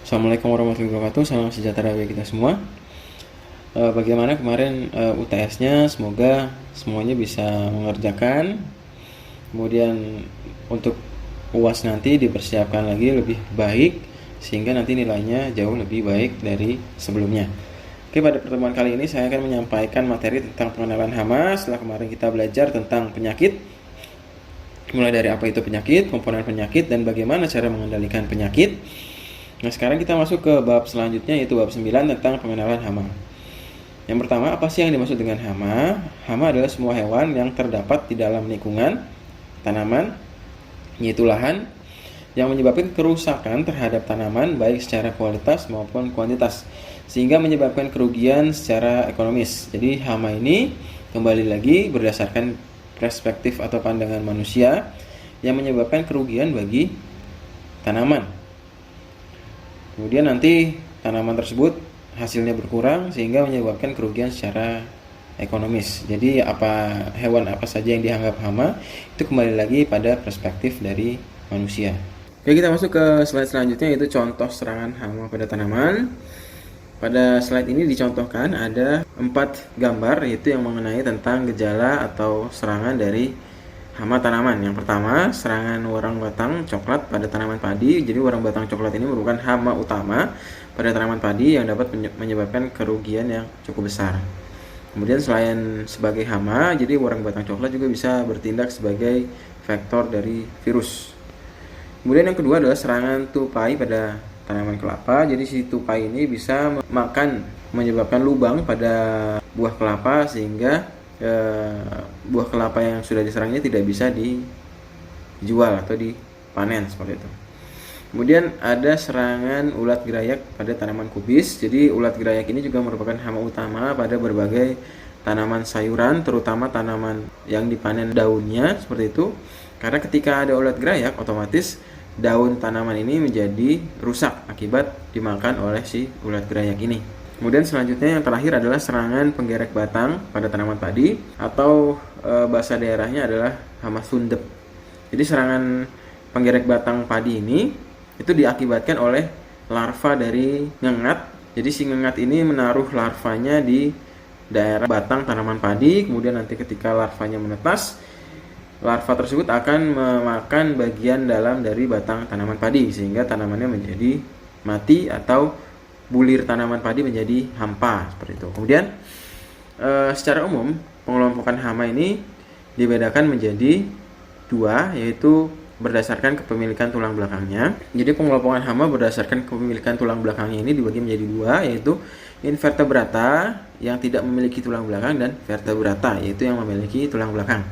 Assalamualaikum warahmatullahi wabarakatuh. Salam sejahtera bagi kita semua. Bagaimana kemarin UTS-nya? Semoga semuanya bisa mengerjakan. Kemudian untuk UAS nanti dipersiapkan lagi lebih baik sehingga nanti nilainya jauh lebih baik dari sebelumnya. Oke, pada pertemuan kali ini saya akan menyampaikan materi tentang pengenalan hama. Setelah kemarin kita belajar tentang penyakit, mulai dari apa itu penyakit, komponen penyakit, dan bagaimana cara mengendalikan penyakit. Nah, sekarang kita masuk ke bab selanjutnya, yaitu bab 9 tentang pengenalan hama. Yang pertama, apa sih yang dimaksud dengan hama? Hama adalah semua hewan yang terdapat di dalam lingkungan tanaman, yaitu lahan, yang menyebabkan kerusakan terhadap tanaman baik secara kualitas maupun kuantitas, sehingga menyebabkan kerugian secara ekonomis. Jadi hama ini kembali lagi berdasarkan perspektif atau pandangan manusia yang menyebabkan kerugian bagi tanaman. Kemudian nanti tanaman tersebut hasilnya berkurang sehingga menyebabkan kerugian secara ekonomis. Jadi hewan apa saja yang dianggap hama itu kembali lagi pada perspektif dari manusia. Oke, kita masuk ke slide selanjutnya, yaitu contoh serangan hama pada tanaman. Pada slide ini dicontohkan ada 4 gambar, yaitu yang mengenai tentang gejala atau serangan dari hama tanaman. Yang pertama, serangan warang batang coklat pada tanaman padi. Jadi warang batang coklat ini merupakan hama utama pada tanaman padi yang dapat menyebabkan kerugian yang cukup besar. Kemudian selain sebagai hama, jadi warang batang coklat juga bisa bertindak sebagai vektor dari virus. Kemudian yang kedua adalah serangan tupai pada tanaman kelapa. Jadi si tupai ini bisa menyebabkan lubang pada buah kelapa sehingga buah kelapa yang sudah diserangnya tidak bisa dijual atau dipanen seperti itu. Kemudian ada serangan ulat gerayak pada tanaman kubis. Jadi ulat gerayak ini juga merupakan hama utama pada berbagai tanaman sayuran, terutama tanaman yang dipanen daunnya seperti itu. Karena ketika ada ulat gerayak, otomatis daun tanaman ini menjadi rusak akibat dimakan oleh si ulat gerayak ini. Kemudian selanjutnya yang terakhir adalah serangan penggerek batang pada tanaman padi, atau bahasa daerahnya adalah hama sundep. Jadi serangan penggerek batang padi ini itu diakibatkan oleh larva dari ngengat. Jadi si ngengat ini menaruh larvanya di daerah batang tanaman padi. Kemudian nanti ketika larvanya menetas, larva tersebut akan memakan bagian dalam dari batang tanaman padi sehingga tanamannya menjadi mati atau bulir tanaman padi menjadi hampa seperti itu. Kemudian secara umum pengelompokan hama ini dibedakan menjadi 2, yaitu berdasarkan kepemilikan tulang belakangnya. Jadi pengelompokan hama berdasarkan kepemilikan tulang belakangnya ini dibagi menjadi 2, yaitu invertebrata yang tidak memiliki tulang belakang dan vertebrata yaitu yang memiliki tulang belakang.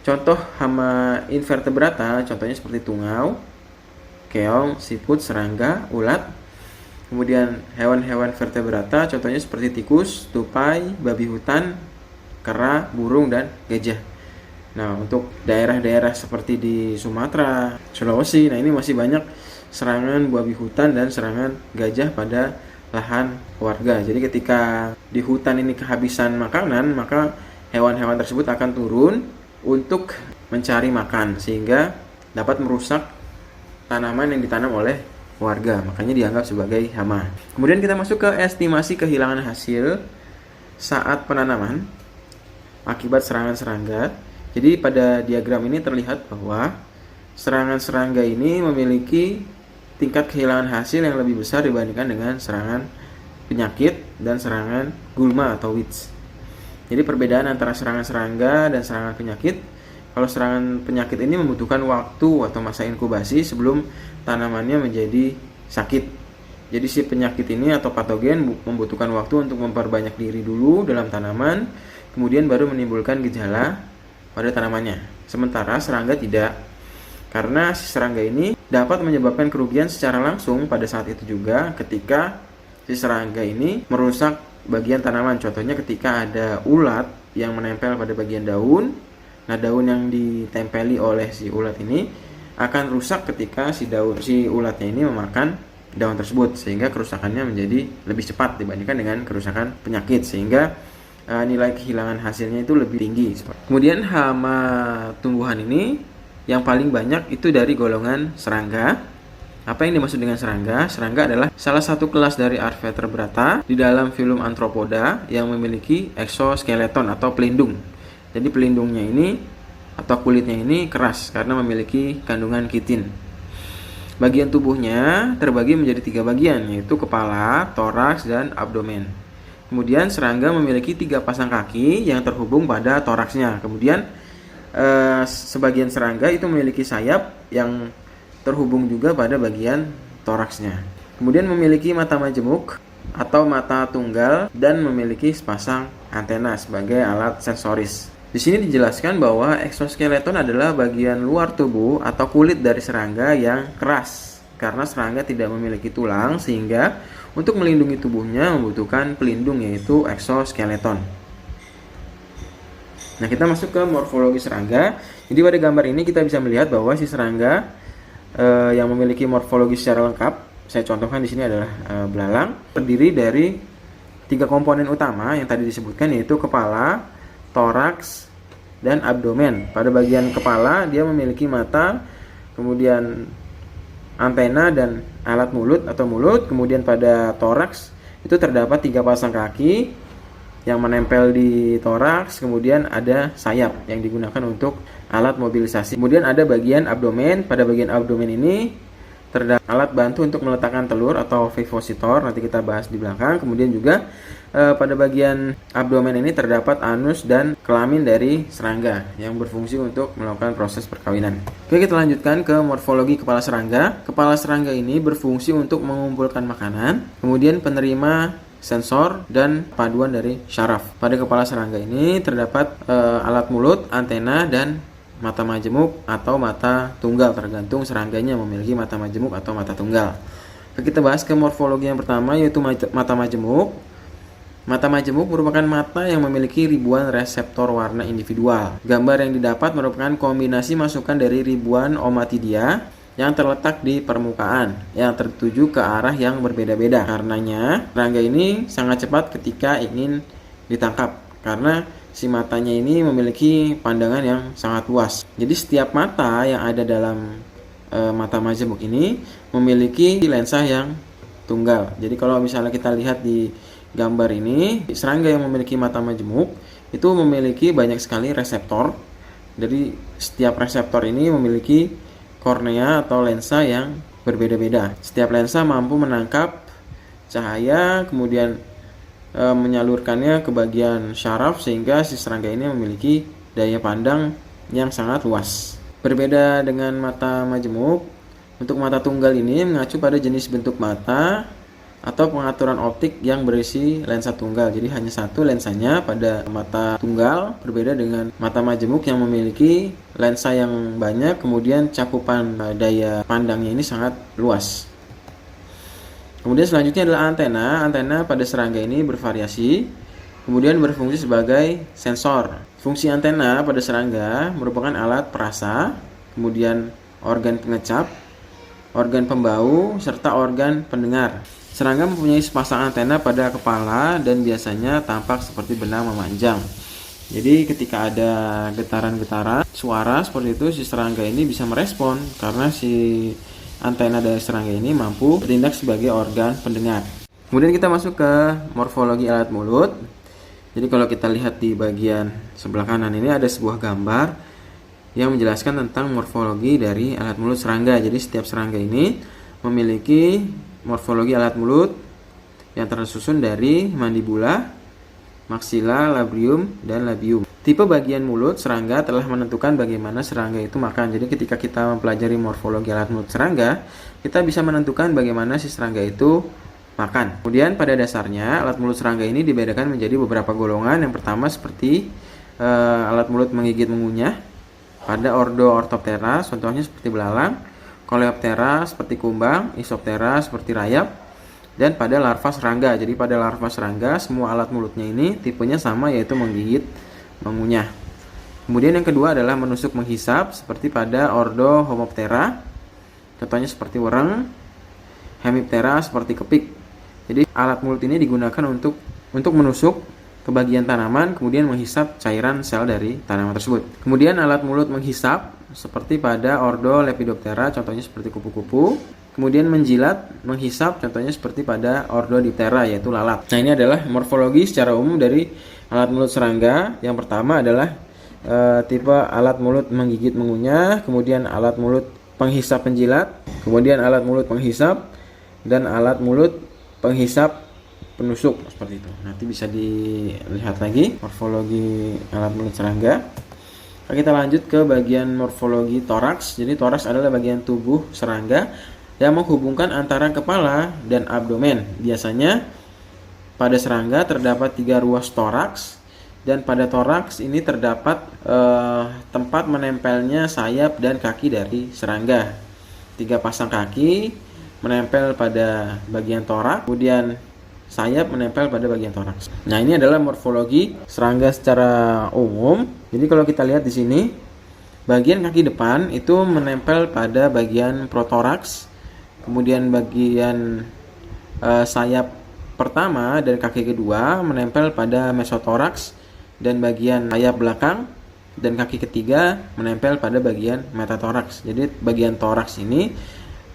Contoh hama invertebrata contohnya seperti tungau, keong, siput, serangga, ulat. Kemudian hewan-hewan vertebrata contohnya seperti tikus, tupai, babi hutan, kera, burung, dan gajah. Nah, untuk daerah-daerah seperti di Sumatera, Sulawesi, nah ini masih banyak serangan babi hutan dan serangan gajah pada lahan warga. Jadi ketika di hutan ini kehabisan makanan, maka hewan-hewan tersebut akan turun untuk mencari makan sehingga dapat merusak tanaman yang ditanam oleh warga, makanya dianggap sebagai hama. Kemudian kita masuk ke estimasi kehilangan hasil saat penanaman akibat serangan serangga. Jadi pada diagram ini terlihat bahwa serangan serangga ini memiliki tingkat kehilangan hasil yang lebih besar dibandingkan dengan serangan penyakit dan serangan gulma atau weeds. Jadi perbedaan antara serangan serangga dan serangan penyakit, kalau serangan penyakit ini membutuhkan waktu atau masa inkubasi sebelum tanamannya menjadi sakit. Jadi si penyakit ini atau patogen membutuhkan waktu untuk memperbanyak diri dulu dalam tanaman, kemudian baru menimbulkan gejala pada tanamannya. Sementara serangga tidak, karena si serangga ini dapat menyebabkan kerugian secara langsung pada saat itu juga ketika si serangga ini merusak bagian tanaman. Contohnya ketika ada ulat yang menempel pada bagian daun. Nah, daun yang ditempeli oleh si ulat ini akan rusak ketika si ulatnya ini memakan daun tersebut sehingga kerusakannya menjadi lebih cepat dibandingkan dengan kerusakan penyakit sehingga nilai kehilangan hasilnya itu lebih tinggi. Kemudian hama tumbuhan ini yang paling banyak itu dari golongan serangga. Apa yang dimaksud dengan serangga? Serangga adalah salah satu kelas dari Archaeovertebrata di dalam filum Arthropoda yang memiliki exoskeleton atau pelindung. Jadi pelindungnya ini atau kulitnya ini keras karena memiliki kandungan kitin. Bagian tubuhnya terbagi menjadi 3 bagian, yaitu kepala, toraks, dan abdomen. Kemudian serangga memiliki 3 pasang kaki yang terhubung pada toraksnya. Kemudian sebagian serangga itu memiliki sayap yang terhubung juga pada bagian toraksnya. Kemudian memiliki mata majemuk atau mata tunggal dan memiliki sepasang antena sebagai alat sensoris. Di sini dijelaskan bahwa eksoskeleton adalah bagian luar tubuh atau kulit dari serangga yang keras. Karena serangga tidak memiliki tulang sehingga untuk melindungi tubuhnya membutuhkan pelindung yaitu eksoskeleton. Nah, kita masuk ke morfologi serangga. Jadi pada gambar ini kita bisa melihat bahwa si serangga yang memiliki morfologi secara lengkap, saya contohkan di sini adalah belalang, terdiri dari 3 komponen utama yang tadi disebutkan, yaitu kepala, toraks, dan abdomen. Pada bagian kepala dia memiliki mata, kemudian antena dan alat mulut atau mulut. Kemudian pada toraks itu terdapat 3 pasang kaki yang menempel di toraks, kemudian ada sayap yang digunakan untuk alat mobilisasi. Kemudian ada bagian abdomen. Pada bagian abdomen ini terdapat alat bantu untuk meletakkan telur atau vivisector, nanti kita bahas di belakang. Kemudian juga pada bagian abdomen ini terdapat anus dan kelamin dari serangga yang berfungsi untuk melakukan proses perkawinan. Oke, kita lanjutkan ke morfologi kepala serangga. Kepala serangga ini berfungsi untuk mengumpulkan makanan, kemudian penerima sensor dan paduan dari syaraf. Pada kepala serangga ini terdapat alat mulut, antena, dan mata majemuk atau mata tunggal, tergantung serangganya memiliki mata majemuk atau mata tunggal. Kita bahas ke morfologi yang pertama, yaitu mata majemuk. Mata majemuk merupakan mata yang memiliki ribuan reseptor warna individual. Gambar yang didapat merupakan kombinasi masukan dari ribuan omatidia yang terletak di permukaan yang tertuju ke arah yang berbeda-beda. Karenanya serangga ini sangat cepat ketika ingin ditangkap karena si matanya ini memiliki pandangan yang sangat luas. Jadi setiap mata yang ada dalam mata majemuk ini memiliki lensa yang tunggal. Jadi kalau misalnya kita lihat di gambar ini, serangga yang memiliki mata majemuk itu memiliki banyak sekali reseptor. Jadi setiap reseptor ini memiliki kornea atau lensa yang berbeda-beda. Setiap lensa mampu menangkap cahaya, kemudian menyalurkannya ke bagian syaraf sehingga si serangga ini memiliki daya pandang yang sangat luas. Berbeda dengan mata majemuk, untuk mata tunggal ini mengacu pada jenis bentuk mata atau pengaturan optik yang berisi lensa tunggal. Jadi hanya satu lensanya pada mata tunggal, berbeda dengan mata majemuk yang memiliki lensa yang banyak, kemudian cakupan daya pandangnya ini sangat luas. Kemudian selanjutnya adalah antena. Antena pada serangga ini bervariasi, kemudian berfungsi sebagai sensor. Fungsi antena pada serangga merupakan alat perasa, kemudian organ pengecap, organ pembau, serta organ pendengar. Serangga mempunyai sepasang antena pada kepala dan biasanya tampak seperti benang memanjang. Jadi ketika ada getaran-getaran suara seperti itu, si serangga ini bisa merespon karena si antena dari serangga ini mampu bertindak sebagai organ pendengar. Kemudian kita masuk ke morfologi alat mulut. Jadi kalau kita lihat di bagian sebelah kanan ini ada sebuah gambar yang menjelaskan tentang morfologi dari alat mulut serangga. Jadi setiap serangga ini memiliki morfologi alat mulut yang tersusun dari mandibula, maksila, labium, dan labium. Tipe bagian mulut serangga telah menentukan bagaimana serangga itu makan. Jadi ketika kita mempelajari morfologi alat mulut serangga, kita bisa menentukan bagaimana si serangga itu makan. Kemudian pada dasarnya alat mulut serangga ini dibedakan menjadi beberapa golongan. Yang pertama seperti alat mulut menggigit mengunyah pada ordo Orthoptera, contohnya seperti belalang, Coleoptera seperti kumbang, Isoptera seperti rayap, dan pada larva serangga. Jadi pada larva serangga semua alat mulutnya ini tipenya sama, yaitu menggigit mengunyah. Kemudian yang kedua adalah menusuk menghisap seperti pada ordo Homoptera, contohnya seperti wereng, Hemiptera seperti kepik. Jadi alat mulut ini digunakan untuk menusuk ke bagian tanaman, kemudian menghisap cairan sel dari tanaman tersebut. Kemudian alat mulut menghisap seperti pada ordo Lepidoptera, contohnya seperti kupu-kupu, kemudian menjilat, menghisap, contohnya seperti pada Ordodiptera yaitu lalat. Nah, ini adalah morfologi secara umum dari alat mulut serangga. Yang pertama adalah tipe alat mulut menggigit mengunyah, kemudian alat mulut penghisap penjilat, kemudian alat mulut penghisap, dan alat mulut penghisap penusuk seperti itu. Nanti bisa dilihat lagi morfologi alat mulut serangga. Kita lanjut ke bagian morfologi toraks. Jadi toraks adalah bagian tubuh serangga yang menghubungkan antara kepala dan abdomen. Biasanya pada serangga terdapat 3 ruas toraks, dan pada toraks ini terdapat tempat menempelnya sayap dan kaki dari serangga. 3 pasang kaki menempel pada bagian toraks, kemudian sayap menempel pada bagian toraks. Nah, ini adalah morfologi serangga secara umum. Jadi kalau kita lihat di sini, bagian kaki depan itu menempel pada bagian protoraks, kemudian bagian sayap pertama dan kaki kedua menempel pada mesotoraks, dan bagian sayap belakang dan kaki ketiga menempel pada bagian metatoraks. Jadi bagian toraks ini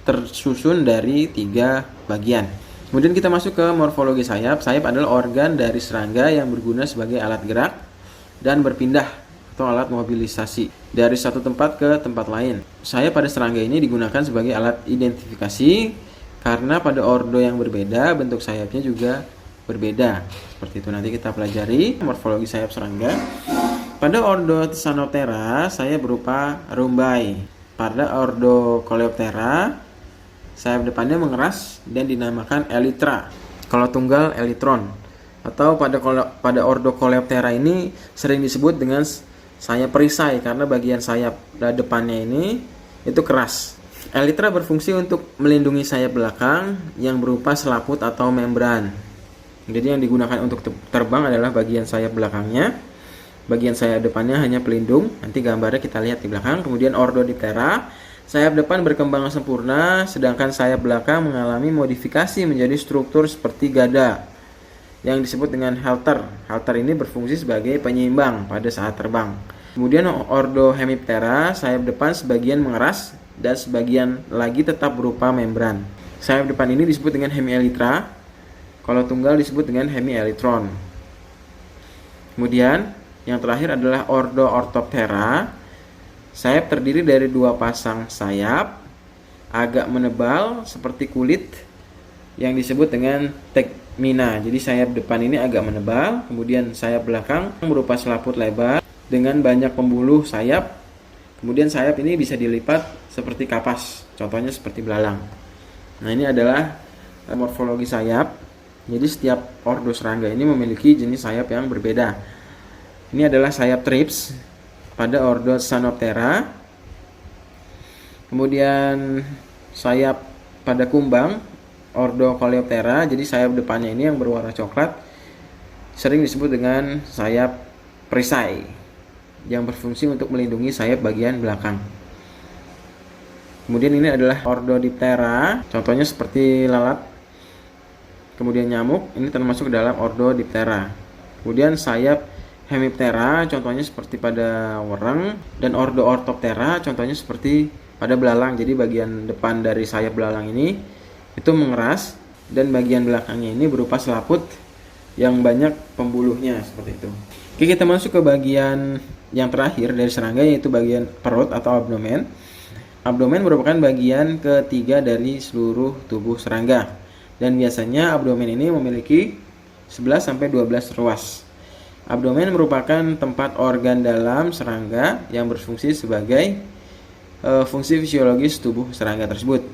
tersusun dari 3 bagian. Kemudian kita masuk ke morfologi sayap. Sayap adalah organ dari serangga yang berguna sebagai alat gerak dan berpindah atau alat mobilisasi dari satu tempat ke tempat lain. Sayap pada serangga ini digunakan sebagai alat identifikasi karena pada ordo yang berbeda bentuk sayapnya juga berbeda. Seperti itu, nanti kita pelajari morfologi sayap serangga. Pada ordo Tsanoptera sayap berupa rumbai. Pada ordo Coleoptera sayap depannya mengeras dan dinamakan elytra. Kalau tunggal elytron. Atau pada ordo Coleoptera ini sering disebut dengan sayap perisai karena bagian sayap depannya ini itu keras. Elytra berfungsi untuk melindungi sayap belakang yang berupa selaput atau membran. Jadi yang digunakan untuk terbang adalah bagian sayap belakangnya. Bagian sayap depannya hanya pelindung. Nanti gambarnya kita lihat di belakang. Kemudian Ordodiptera, sayap depan berkembang sempurna, sedangkan sayap belakang mengalami modifikasi menjadi struktur seperti gada yang disebut dengan halter. Halter ini berfungsi sebagai penyeimbang pada saat terbang. Kemudian Ordo Hemiptera, sayap depan sebagian mengeras dan sebagian lagi tetap berupa membran. Sayap depan ini disebut dengan hemielytra, kalau tunggal disebut dengan hemielytron. Kemudian yang terakhir adalah Ordo Orthoptera. Sayap terdiri dari 2 pasang sayap agak menebal seperti kulit yang disebut dengan tegmina. Jadi sayap depan ini agak menebal, kemudian sayap belakang berupa selaput lebar dengan banyak pembuluh sayap. Kemudian sayap ini bisa dilipat seperti kapas, contohnya seperti belalang. Nah, ini adalah morfologi sayap. Jadi setiap ordo serangga ini memiliki jenis sayap yang berbeda. Ini adalah sayap trips pada ordo Tsanoptera. Kemudian sayap pada kumbang ordo Coleoptera. Jadi sayap depannya ini yang berwarna coklat sering disebut dengan sayap perisai yang berfungsi untuk melindungi sayap bagian belakang. Kemudian ini adalah Ordodiptera, contohnya seperti lalat, kemudian nyamuk, ini termasuk ke dalam Ordodiptera. Kemudian sayap Hemiptera, contohnya seperti pada wereng, dan Ordo Orthoptera, contohnya seperti pada belalang. Jadi bagian depan dari sayap belalang ini itu mengeras, dan bagian belakangnya ini berupa selaput yang banyak pembuluhnya seperti itu. Oke, kita masuk ke bagian yang terakhir dari serangga, yaitu bagian perut atau abdomen. Abdomen merupakan bagian ketiga dari seluruh tubuh serangga, dan biasanya abdomen ini memiliki 11-12 ruas. Abdomen merupakan tempat organ dalam serangga yang berfungsi sebagai fungsi fisiologis tubuh serangga tersebut.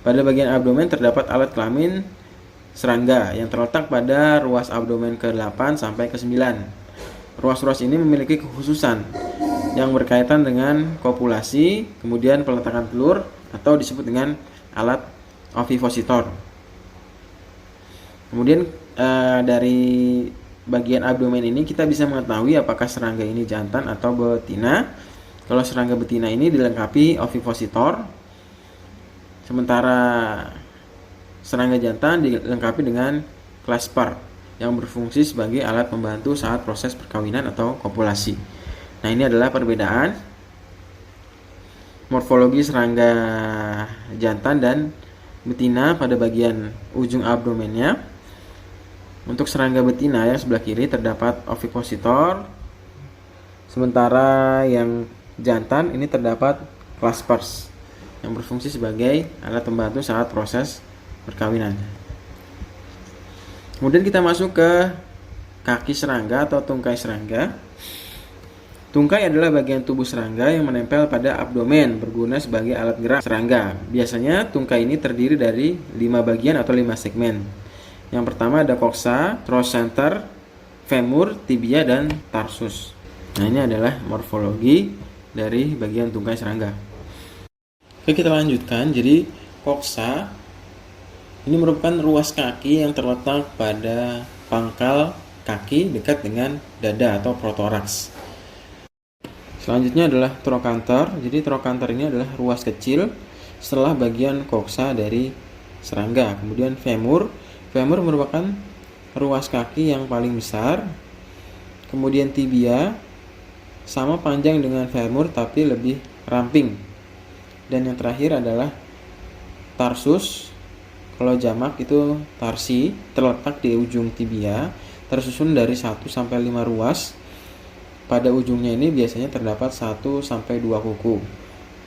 Pada bagian abdomen terdapat alat kelamin serangga yang terletak pada ruas abdomen ke-8 sampai ke-9. Ruas-ruas ini memiliki kekhususan yang berkaitan dengan kopulasi, kemudian peletakan telur, atau disebut dengan alat ovipositor. Kemudian dari bagian abdomen ini kita bisa mengetahui apakah serangga ini jantan atau betina. Kalau serangga betina ini dilengkapi ovipositor, sementara serangga jantan dilengkapi dengan clasper yang berfungsi sebagai alat pembantu saat proses perkawinan atau kopulasi. Nah, ini adalah perbedaan morfologi serangga jantan dan betina pada bagian ujung abdomennya. Untuk serangga betina yang sebelah kiri terdapat ovipositor, sementara yang jantan ini terdapat claspers yang berfungsi sebagai alat pembantu saat proses perkawinan. Kemudian kita masuk ke kaki serangga atau tungkai serangga. Tungkai adalah bagian tubuh serangga yang menempel pada abdomen berguna sebagai alat gerak serangga. Biasanya tungkai ini terdiri dari 5 bagian atau 5 segmen. Yang pertama ada coxa, trochanter, femur, tibia, dan tarsus. Nah, ini adalah morfologi dari bagian tungkai serangga. Oke, kita lanjutkan. Jadi coxa ini merupakan ruas kaki yang terletak pada pangkal kaki dekat dengan dada atau protoraks. Selanjutnya adalah trochanter. Jadi trochanter ini adalah ruas kecil setelah bagian coxa dari serangga. Kemudian femur. Femur merupakan ruas kaki yang paling besar. Kemudian tibia sama panjang dengan femur tapi lebih ramping. Dan yang terakhir adalah tarsus. Kalau jamak itu tarsi, terletak di ujung tibia, tersusun dari 1 sampai 5 ruas. Pada ujungnya ini biasanya terdapat 1 sampai 2 kuku.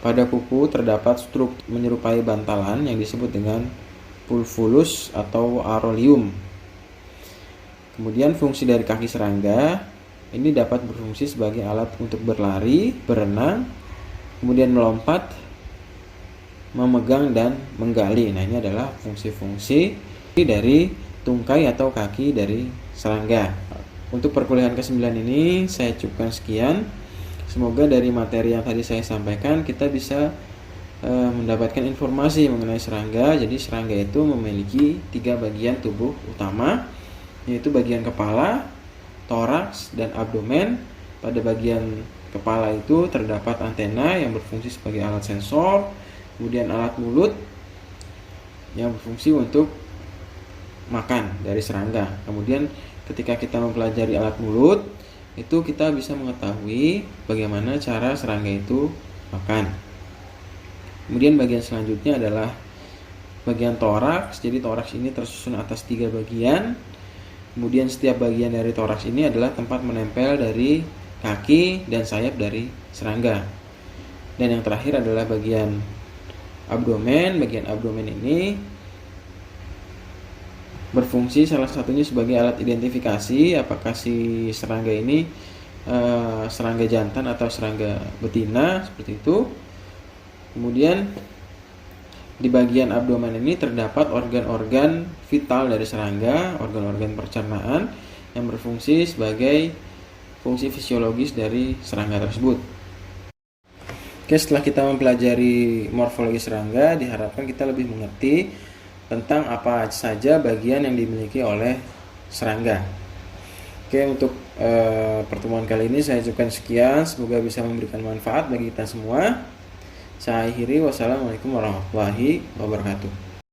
Pada kuku terdapat struktur menyerupai bantalan yang disebut dengan pulvulus atau areolum. Kemudian fungsi dari kaki serangga ini dapat berfungsi sebagai alat untuk berlari, berenang, kemudian melompat, memegang, dan menggali. Nah, ini adalah fungsi-fungsi dari tungkai atau kaki dari serangga. Untuk perkuliahan ke-9 ini saya cukupkan sekian. Semoga dari materi yang tadi saya sampaikan kita bisa mendapatkan informasi mengenai serangga. Jadi serangga itu memiliki 3 bagian tubuh utama, yaitu bagian kepala, toraks, dan abdomen. Pada bagian kepala itu terdapat antena yang berfungsi sebagai alat sensor, kemudian alat mulut yang berfungsi untuk makan dari serangga. Kemudian ketika kita mempelajari alat mulut, itu kita bisa mengetahui bagaimana cara serangga itu makan. Kemudian bagian selanjutnya adalah bagian toraks. Jadi toraks ini tersusun atas 3 bagian. Kemudian setiap bagian dari toraks ini adalah tempat menempel dari kaki dan sayap dari serangga. Dan yang terakhir adalah bagian abdomen. Bagian abdomen ini berfungsi salah satunya sebagai alat identifikasi apakah si serangga ini serangga jantan atau serangga betina, seperti itu. Kemudian di bagian abdomen ini terdapat organ-organ vital dari serangga, organ-organ pencernaan yang berfungsi sebagai fungsi fisiologis dari serangga tersebut. Oke, setelah kita mempelajari morfologi serangga, diharapkan kita lebih mengerti tentang apa saja bagian yang dimiliki oleh serangga. Oke, untuk pertemuan kali ini saya cukupkan sekian. Semoga bisa memberikan manfaat bagi kita semua. Saya akhiri. Wassalamualaikum warahmatullahi wabarakatuh.